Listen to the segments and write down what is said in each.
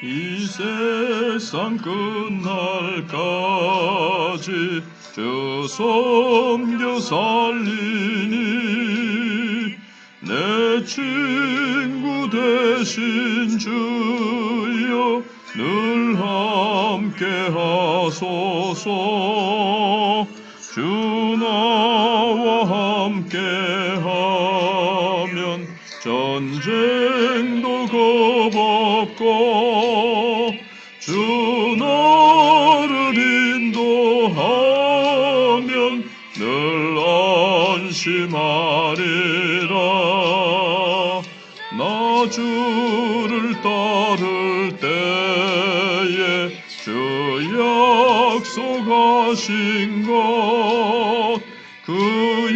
이 세상 끝날까지 주 섬겨 살리니 내 친구 되신 주여 늘 함께 하소서. 주 나와 함께 하면 전쟁도 겁없고 주 나를 인도하면 늘 안심하리라. 나 주를 따를 때에 주 약속하신 것 그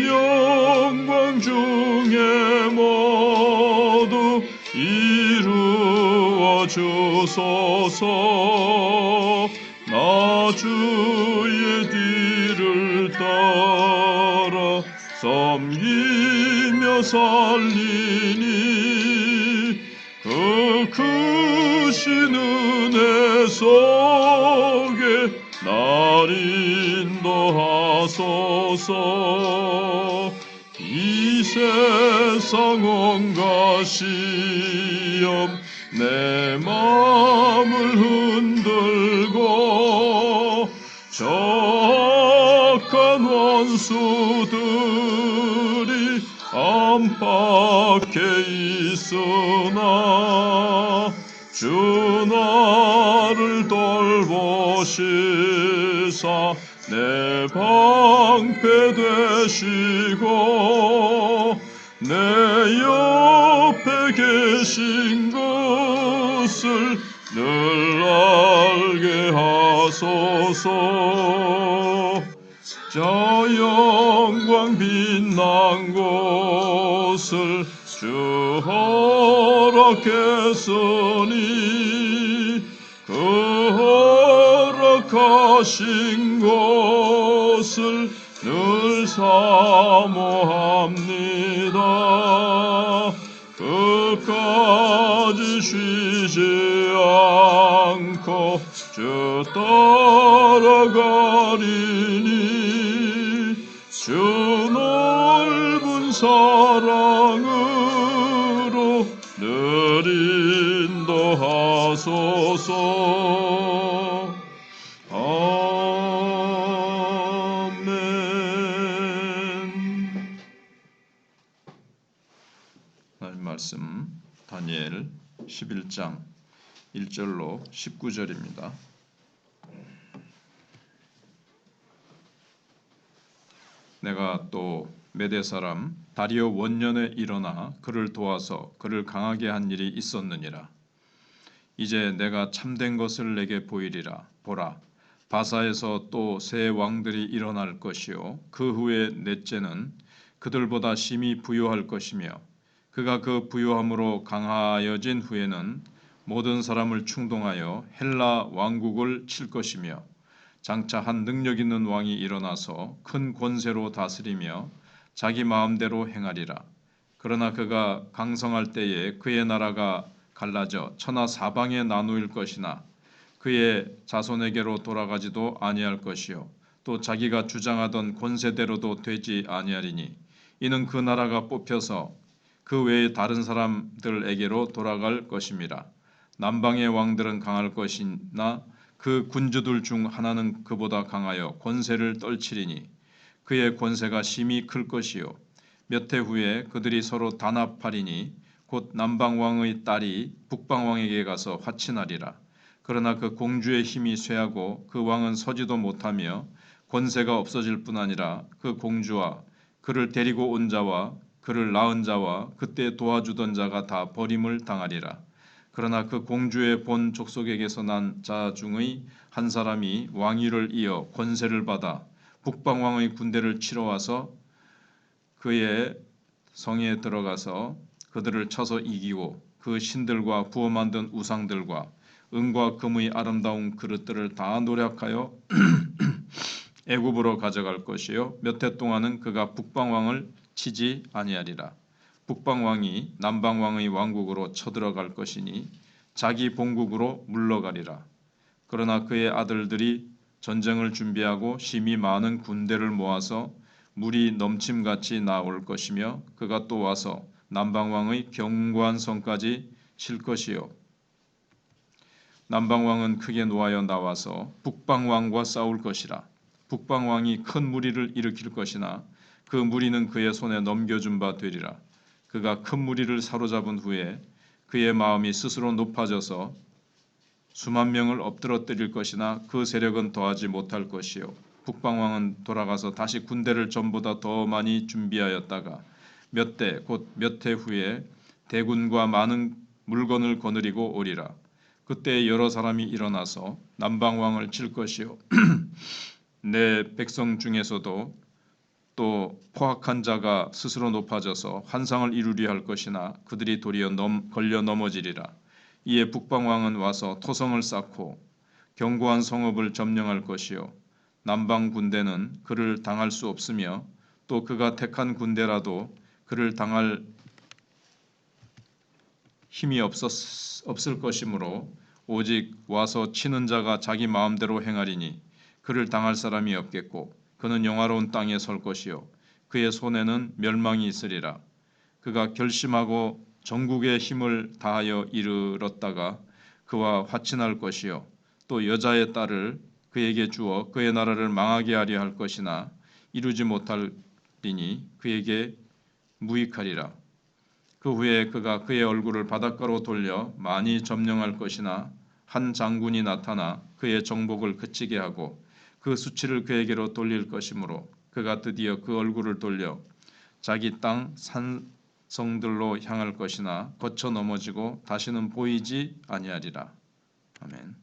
영광 중에 모두 이루어 주소서. 나 주의 뒤를 따라 섬기며 살리니 그 크신 은혜 속에 날 인도하소서. 이 세상 온갖 시험 내 마음을 흔들고 악한 원수들이 안팎에 있으나 주 나를 돌보시사 내 방패 되시고 내 옆에 계신 것을 늘 알게 하소서. 저 영광 빛난 곳을 주 허락했으니 그 허락하신 곳을 늘 사모합니다. 끝까지 쉬지 않고 주 따라가리니 주 넓은 사랑으로 늘 인도하소서. 아멘. 하나님 말씀 다니엘 11장 1절로 19절입니다. 내가 또 메대 사람 다리오 원년에 일어나 그를 도와서 그를 강하게 한 일이 있었느니라. 이제 내가 참된 것을 내게 보이리라. 보라, 바사에서 또 새 왕들이 일어날 것이요 그 후에 넷째는 그들보다 심히 부유할 것이며 그가 그 부유함으로 강하여진 후에는 모든 사람을 충동하여 헬라 왕국을 칠 것이며 장차 한 능력 있는 왕이 일어나서 큰 권세로 다스리며 자기 마음대로 행하리라. 그러나 그가 강성할 때에 그의 나라가 갈라져 천하 사방에 나누일 것이나 그의 자손에게로 돌아가지도 아니할 것이요 또 자기가 주장하던 권세대로도 되지 아니하리니 이는 그 나라가 뽑혀서 그 외에 다른 사람들에게로 돌아갈 것임이라. 남방의 왕들은 강할 것이나 그 군주들 중 하나는 그보다 강하여 권세를 떨치리니 그의 권세가 심히 클 것이요 몇 해 후에 그들이 서로 단합하리니 곧 남방왕의 딸이 북방왕에게 가서 화친하리라. 그러나 그 공주의 힘이 쇠하고 그 왕은 서지도 못하며 권세가 없어질 뿐 아니라 그 공주와 그를 데리고 온 자와 그를 낳은 자와 그때 도와주던 자가 다 버림을 당하리라. 그러나 그 공주의 본 족속에게서 난 자 중의 한 사람이 왕위를 이어 권세를 받아 북방왕의 군대를 치러 와서 그의 성에 들어가서 그들을 쳐서 이기고 그 신들과 부어 만든 우상들과 은과 금의 아름다운 그릇들을 다 노력하여 애굽으로 가져갈 것이요 몇 해 동안은 그가 북방왕을 치지 아니하리라. 북방왕이 남방왕의 왕국으로 쳐들어갈 것이니 자기 본국으로 물러가리라. 그러나 그의 아들들이 전쟁을 준비하고 심히 많은 군대를 모아서 물이 넘침같이 나올 것이며 그가 또 와서 남방왕의 견고한 성까지 칠 것이요 남방왕은 크게 노하여 나와서 북방왕과 싸울 것이라. 북방왕이 큰 무리를 일으킬 것이나 그 무리는 그의 손에 넘겨준 바 되리라. 그가 큰 무리를 사로잡은 후에 그의 마음이 스스로 높아져서 수만 명을 엎드러뜨릴 것이나 그 세력은 더하지 못할 것이요 북방왕은 돌아가서 다시 군대를 전보다 더 많이 준비하였다가 몇 대 곧 몇 해 후에 대군과 많은 물건을 거느리고 오리라. 그때 여러 사람이 일어나서 남방왕을 칠 것이요 내 백성 중에서도 또 포악한 자가 스스로 높아져서 환상을 이루려 할 것이나 그들이 도리어 걸려 넘어지리라. 이에 북방왕은 와서 토성을 쌓고 견고한 성읍을 점령할 것이요 남방 군대는 그를 당할 수 없으며 또 그가 택한 군대라도 그를 당할 힘이 없을 것이므로 오직 와서 치는 자가 자기 마음대로 행하리니 그를 당할 사람이 없겠고 그는 영화로운 땅에 설 것이요 그의 손에는 멸망이 있으리라. 그가 결심하고 전국의 힘을 다하여 이르렀다가 그와 화친할 것이요 또 여자의 딸을 그에게 주어 그의 나라를 망하게 하려 할 것이나 이루지 못하리니 그에게 무익하리라. 그 후에 그가 그의 얼굴을 바닷가로 돌려 많이 점령할 것이나 한 장군이 나타나 그의 정복을 그치게 하고 그 수치를 그에게로 돌릴 것이므로 그가 드디어 그 얼굴을 돌려 자기 땅 산성들로 향할 것이나 거쳐 넘어지고 다시는 보이지 아니하리라. 아멘.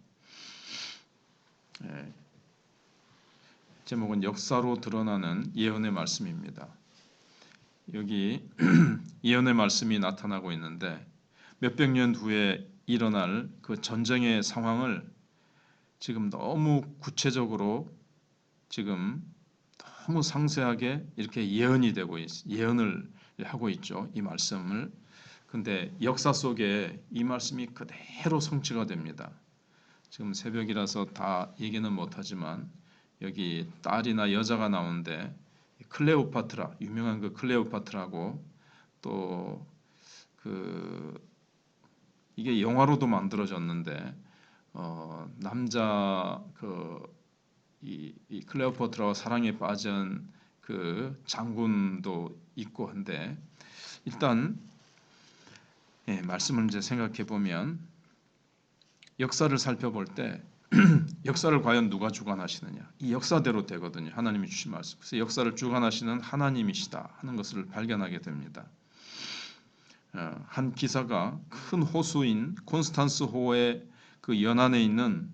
제목은 역사로 드러나는 예언의 말씀입니다. 여기 예언의 말씀이 나타나고 있는데 몇백 년 후에 일어날 그 전쟁의 상황을 지금 너무 구체적으로 지금 너무 상세하게 이렇게 예언을 하고 있죠. 이 말씀을. 근데 역사 속에 이 말씀이 그대로 성취가 됩니다. 지금 새벽이라서 다 얘기는 못하지만 여기 딸이나 여자가 나오는데 클레오파트라, 유명한 그 클레오파트라고 또 그 이게 영화로도 만들어졌는데 남자 이 클레오파트라와 사랑에 빠진 그 장군도 있고 한데 일단 말씀을 이제 생각해 보면 역사를 살펴볼 때 역사를 과연 누가 주관하시느냐 이 역사대로 되거든요. 하나님이 주신 말씀. 그래서 역사를 주관하시는 하나님이시다 하는 것을 발견하게 됩니다. 한 기사가 큰 호수인 콘스탄스호의 그 연안에 있는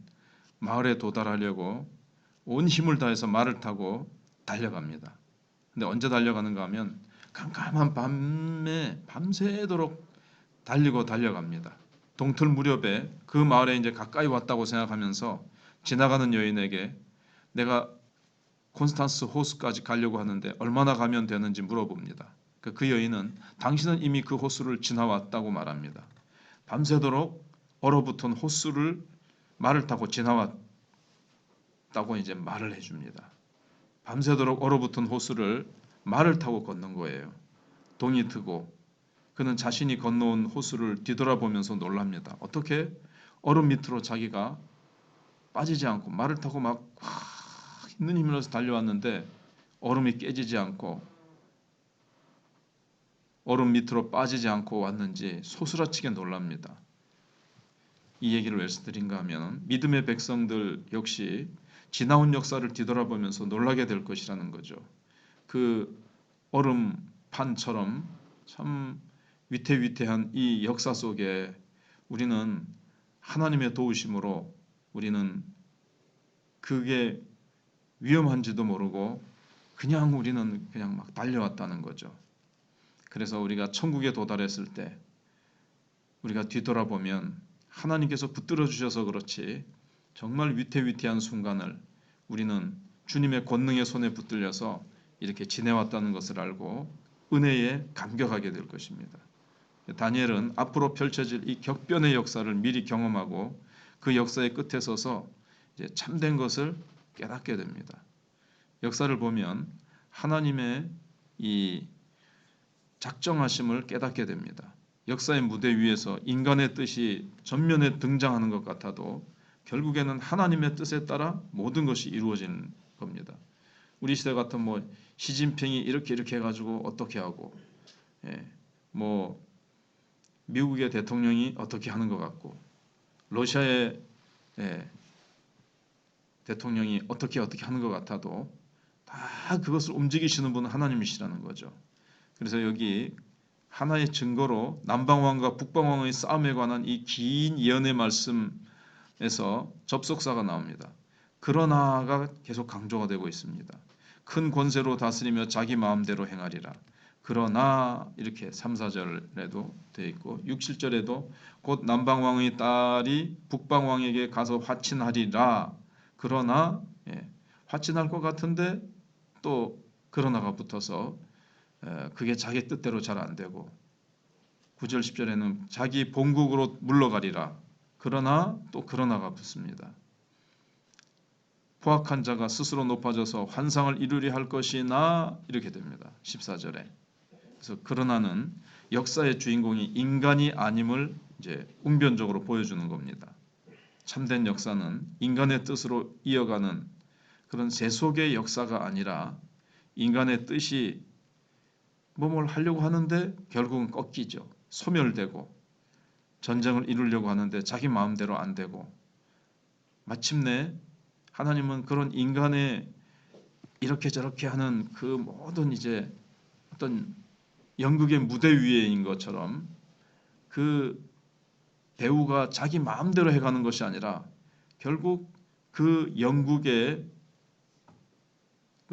마을에 도달하려고 온 힘을 다해서 말을 타고 달려갑니다. 근데 언제 달려가는가 하면 깜깜한 밤에 밤새도록 달려갑니다. 동틀 무렵에 그 마을에 이제 가까이 왔다고 생각하면서 지나가는 여인에게 내가 콘스탄스 호수까지 가려고 하는데 얼마나 가면 되는지 물어봅니다. 그 여인은 당신은 이미 그 호수를 지나왔다고 말합니다. 밤새도록 얼어붙은 호수를 말을 타고 지나왔다고 이제 말을 해줍니다. 밤새도록 얼어붙은 호수를 말을 타고 걷는 거예요. 동이 트고 그는 자신이 건너온 호수를 뒤돌아보면서 놀랍니다. 어떻게 얼음 밑으로 자기가 빠지지 않고 말을 타고 막 있는 힘을 내서 달려왔는데 얼음이 깨지지 않고 얼음 밑으로 빠지지 않고 왔는지 소스라치게 놀랍니다. 이 얘기를 왜 드린가 하면 믿음의 백성들 역시 지나온 역사를 뒤돌아보면서 놀라게 될 것이라는 거죠. 그 얼음판처럼 참 위태위태한 이 역사 속에 우리는 하나님의 도우심으로 우리는 그게 위험한지도 모르고 우리는 그냥 막 달려왔다는 거죠. 그래서 우리가 천국에 도달했을 때 우리가 뒤돌아보면 하나님께서 붙들어 주셔서 그렇지 정말 위태위태한 순간을 우리는 주님의 권능의 손에 붙들려서 이렇게 지내왔다는 것을 알고 은혜에 감격하게 될 것입니다. 다니엘은 앞으로 펼쳐질 이 격변의 역사를 미리 경험하고 그 역사의 끝에 서서 이제 참된 것을 깨닫게 됩니다. 역사를 보면 하나님의 이 작정하심을 깨닫게 됩니다. 역사의 무대 위에서 인간의 뜻이 전면에 등장하는 것 같아도 결국에는 하나님의 뜻에 따라 모든 것이 이루어진 겁니다. 우리 시대 같은 뭐 시진핑이 이렇게 해가지고 어떻게 하고, 뭐 미국의 대통령이 어떻게 하는 것 같고, 러시아의 대통령이 어떻게 하는 것 같아도 다 그것을 움직이시는 분은 하나님이시라는 거죠. 그래서 여기 하나의 증거로 남방왕과 북방왕의 싸움에 관한 이 긴 예언의 말씀에서 접속사가 나옵니다. 그러나가 계속 강조가 되고 있습니다. 큰 권세로 다스리며 자기 마음대로 행하리라. 그러나 이렇게 3, 4절에도 되어 있고 6, 7절에도 곧 남방왕의 딸이 북방왕에게 가서 화친하리라. 그러나 화친할 것 같은데 또 그러나가 붙어서 그게 자기 뜻대로 잘 안 되고 9절 10절에는 자기 본국으로 물러가리라. 그러나 또 그러나가 붙습니다. 포악한 자가 스스로 높아져서 환상을 이루려 할 것이나 이렇게 됩니다. 14절에. 그래서 그러나는 역사의 주인공이 인간이 아님을 이제 웅변적으로 보여주는 겁니다. 참된 역사는 인간의 뜻으로 이어가는 그런 세속의 역사가 아니라 인간의 뜻이 뭘 하려고 하는데 결국은 꺾이죠. 소멸되고 전쟁을 이루려고 하는데 자기 마음대로 안 되고 마침내 하나님은 그런 인간의 이렇게 저렇게 하는 그 모든 이제 어떤 연극의 무대 위에인 것처럼 그 배우가 자기 마음대로 해가는 것이 아니라 결국 그 연극의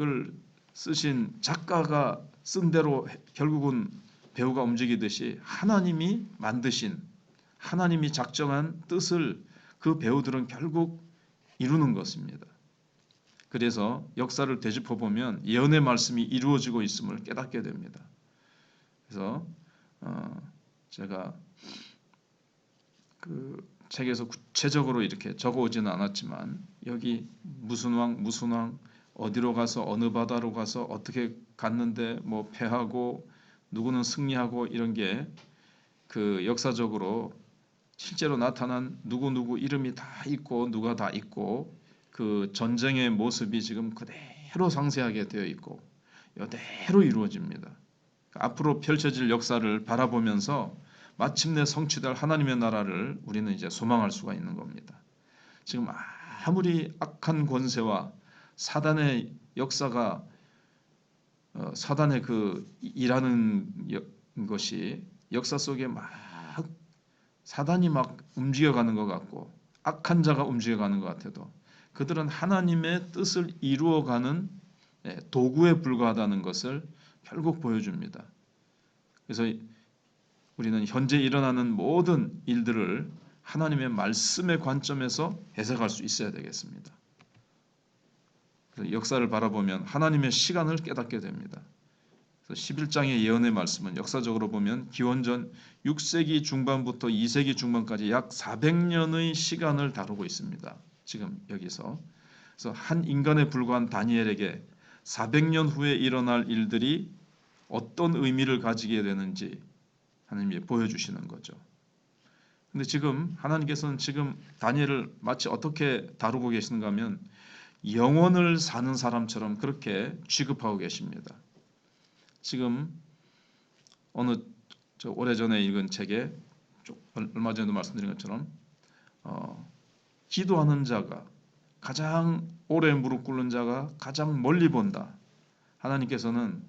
을 쓰신 작가가 쓴 대로 결국은 배우가 움직이듯이 하나님이 만드신 하나님이 작정한 뜻을 그 배우들은 결국 이루는 것입니다. 그래서 역사를 되짚어 보면 예언의 말씀이 이루어지고 있음을 깨닫게 됩니다. 그래서 제가 그 책에서 구체적으로 이렇게 적어오지는 않았지만 여기 무슨 왕 어디로 가서 어느 바다로 가서 어떻게 갔는데 뭐 패하고 누구는 승리하고 이런 게 그 역사적으로 실제로 나타난 누구 이름이 다 있고 누가 다 있고 그 전쟁의 모습이 지금 그대로 상세하게 되어 있고 이대로 이루어집니다. 앞으로 펼쳐질 역사를 바라보면서 마침내 성취될 하나님의 나라를 우리는 이제 소망할 수가 있는 겁니다. 지금 아무리 악한 권세와 사단의 역사가 사단의 그 일하는 것이 역사 속에 막 사단이 막 움직여가는 것 같고 악한 자가 움직여가는 것 같아도 그들은 하나님의 뜻을 이루어가는 도구에 불과하다는 것을 결국 보여줍니다. 그래서 우리는 현재 일어나는 모든 일들을 하나님의 말씀의 관점에서 해석할 수 있어야 되겠습니다. 역사를 바라보면 하나님의 시간을 깨닫게 됩니다. 11장의 예언의 말씀은 역사적으로 보면 기원전 6세기 중반부터 2세기 중반까지 약 400년의 시간을 다루고 있습니다. 지금 여기서 그래서 한 인간에 불과한 다니엘에게 400년 후에 일어날 일들이 어떤 의미를 가지게 되는지 하나님이 보여주시는 거죠. 근데 지금 하나님께서는 지금 다니엘을 마치 어떻게 다루고 계시는가 하면 영원을 사는 사람처럼 그렇게 취급하고 계십니다. 지금 어느 오래전에 읽은 책에 얼마 전에도 말씀드린 것처럼 기도하는 자가 가장 오래 무릎 꿇는 자가 가장 멀리 본다. 하나님께서는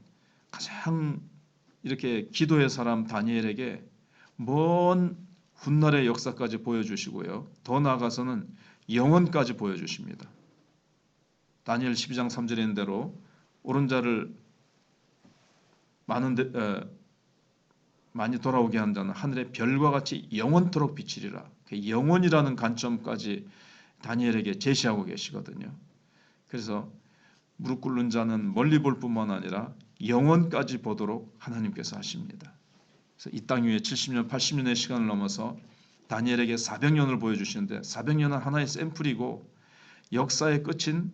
가장 이렇게 기도의 사람 다니엘에게 먼 훗날의 역사까지 보여주시고요. 더 나아가서는 영원까지 보여주십니다. 다니엘 12장 3절에 있는 대로 옳은 자를 많이 돌아오게 한 자는 하늘의 별과 같이 영원토록 비치리라. 영원이라는 관점까지 다니엘에게 제시하고 계시거든요. 그래서 무릎 꿇는 자는 멀리 볼 뿐만 아니라 영원까지 보도록 하나님께서 하십니다. 그래서 이 땅 위에 70년, 80년의 시간을 넘어서 다니엘에게 400년을 보여주시는데 400년은 하나의 샘플이고 역사의 끝인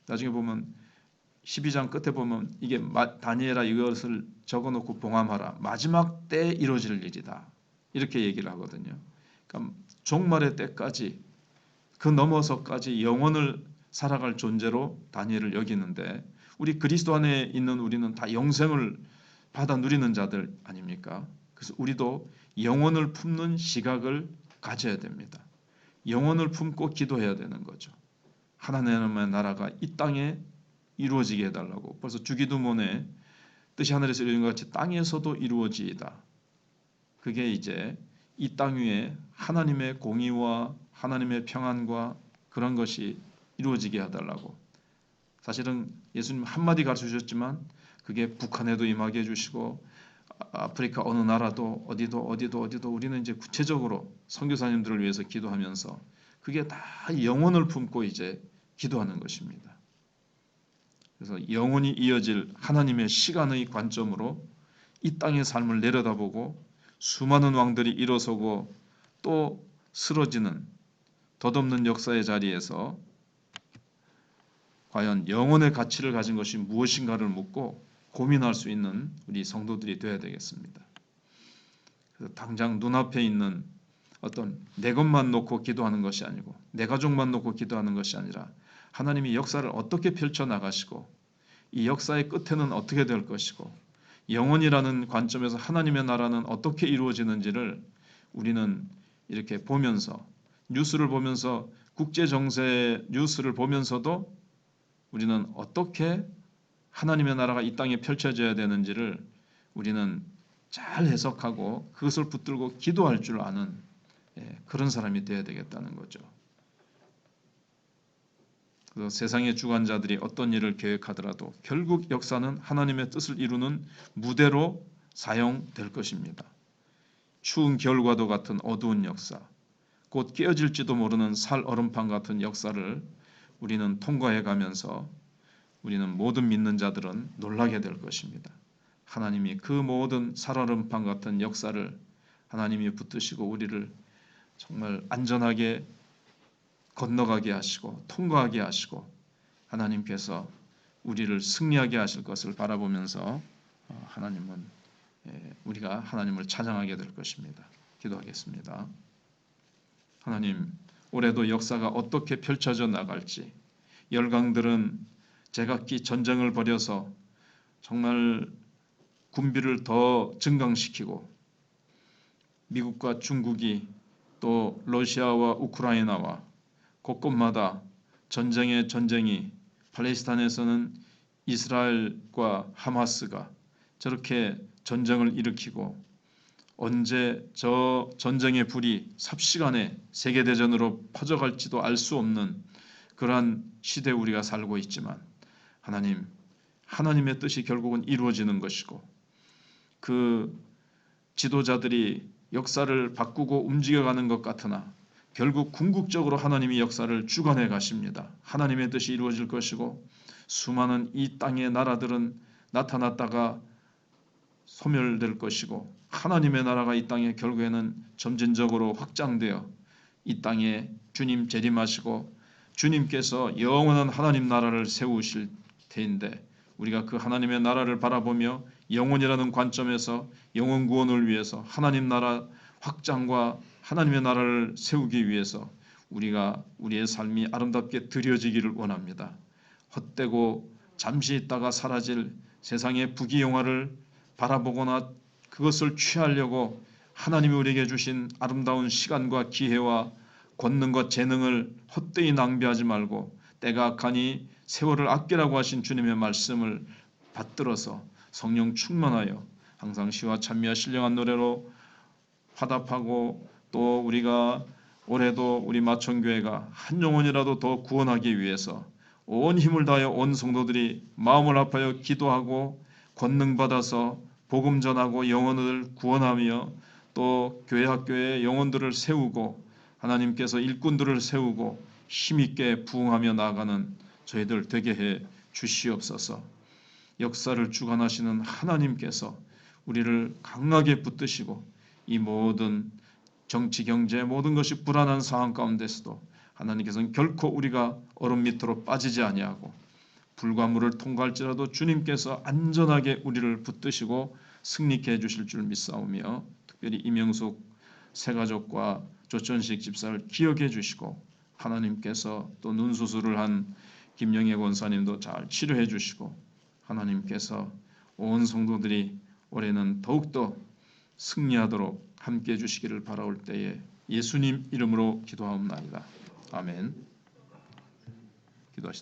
나중에 보면 12장 끝에 보면 이게 다니엘아 이것을 적어놓고 봉함하라. 마지막 때에 이루어질 일이다. 이렇게 얘기를 하거든요. 그러니까 종말의 때까지 그 넘어서까지 영원을 살아갈 존재로 다니엘을 여기는데 우리 그리스도 안에 있는 우리는 다 영생을 받아 누리는 자들 아닙니까? 그래서 우리도 영원을 품는 시각을 가져야 됩니다. 영원을 품고 기도해야 되는 거죠. 하나님의 나라가 이 땅에 이루어지게 해달라고. 벌써 주기도문에 뜻이 하늘에서 이루어진 것 같이 땅에서도 이루어지이다. 그게 이제 이 땅 위에 하나님의 공의와 하나님의 평안과 그런 것이 이루어지게 해달라고. 사실은 예수님 한마디 가르쳐 주셨지만 그게 북한에도 임하게 해주시고 아프리카 어느 나라도 어디도 우리는 이제 구체적으로 선교사님들을 위해서 기도하면서 그게 다 영혼을 품고 이제 기도하는 것입니다. 그래서 영원히 이어질 하나님의 시간의 관점으로 이 땅의 삶을 내려다보고 수많은 왕들이 일어서고 또 쓰러지는 덧없는 역사의 자리에서 과연 영혼의 가치를 가진 것이 무엇인가를 묻고 고민할 수 있는 우리 성도들이 되어야 되겠습니다. 그래서 당장 눈앞에 있는 어떤 내 것만 놓고 기도하는 것이 아니고 내 가족만 놓고 기도하는 것이 아니라 하나님이 역사를 어떻게 펼쳐나가시고 이 역사의 끝에는 어떻게 될 것이고 영원이라는 관점에서 하나님의 나라는 어떻게 이루어지는지를 우리는 이렇게 보면서 뉴스를 보면서 국제정세 뉴스를 보면서도 우리는 어떻게 하나님의 나라가 이 땅에 펼쳐져야 되는지를 우리는 잘 해석하고 그것을 붙들고 기도할 줄 아는 그런 사람이 되어야 되겠다는 거죠. 그래서 세상의 주관자들이 어떤 일을 계획하더라도 결국 역사는 하나님의 뜻을 이루는 무대로 사용될 것입니다. 추운 겨울과도 같은 어두운 역사, 곧 깨어질지도 모르는 살 얼음판 같은 역사를 우리는 통과해 가면서 우리는 모든 믿는 자들은 놀라게 될 것입니다. 하나님이 그 모든 살 얼음판 같은 역사를 하나님이 붙드시고 우리를 정말 안전하게 건너가게 하시고 통과하게 하시고 하나님께서 우리를 승리하게 하실 것을 바라보면서 하나님은 우리가 하나님을 찬양하게 될 것입니다. 기도하겠습니다. 하나님, 올해도 역사가 어떻게 펼쳐져 나갈지 열강들은 제각기 전쟁을 벌여서 정말 군비를 더 증강시키고 미국과 중국이 또 러시아와 우크라이나와 곳곳마다 전쟁이 팔레스타인에서는 이스라엘과 하마스가 저렇게 전쟁을 일으키고 언제 저 전쟁의 불이 삽시간에 세계대전으로 퍼져갈지도 알 수 없는 그러한 시대에 우리가 살고 있지만 하나님의 뜻이 결국은 이루어지는 것이고 그 지도자들이 역사를 바꾸고 움직여가는 것 같으나 결국 궁극적으로 하나님이 역사를 주관해 가십니다. 하나님의 뜻이 이루어질 것이고 수많은 이 땅의 나라들은 나타났다가 소멸될 것이고 하나님의 나라가 이 땅에 결국에는 점진적으로 확장되어 이 땅에 주님 재림하시고 주님께서 영원한 하나님 나라를 세우실 때인데 우리가 그 하나님의 나라를 바라보며 영혼이라는 관점에서 영혼 구원을 위해서 하나님 나라 확장과 하나님의 나라를 세우기 위해서 우리가 우리의 삶이 아름답게 드려지기를 원합니다. 헛되고 잠시 있다가 사라질 세상의 부귀영화를 바라보거나 그것을 취하려고 하나님이 우리에게 주신 아름다운 시간과 기회와 권능과 재능을 헛되이 낭비하지 말고 때가 악하니 세월을 아끼라고 하신 주님의 말씀을 받들어서 성령 충만하여 항상 시와 찬미와 신령한 노래로 화답하고 또 우리가 올해도 우리 마천교회가 한 영혼이라도 더 구원하기 위해서 온 힘을 다하여 온 성도들이 마음을 합하여 기도하고 권능 받아서 복음 전하고 영혼을 구원하며 또 교회 학교에 영혼들을 세우고 하나님께서 일꾼들을 세우고 힘있게 부흥하며 나아가는 저희들 되게 해 주시옵소서. 역사를 주관하시는 하나님께서 우리를 강하게 붙드시고 이 모든 정치, 경제 모든 것이 불안한 상황 가운데서도 하나님께서는 결코 우리가 얼음 밑으로 빠지지 아니하고 불과 물을 통과할지라도 주님께서 안전하게 우리를 붙드시고 승리케 해주실 줄 믿사오며 특별히 이명숙 새가족과 조천식 집사를 기억해 주시고 하나님께서 또 눈 수술을 한 김영애 권사님도 잘 치료해 주시고 하나님께서 온 성도들이 올해는 더욱더 승리하도록 함께해 주시기를 바라올 때에 예수님 이름으로 기도하옵나이다. 아멘. 기도하시다.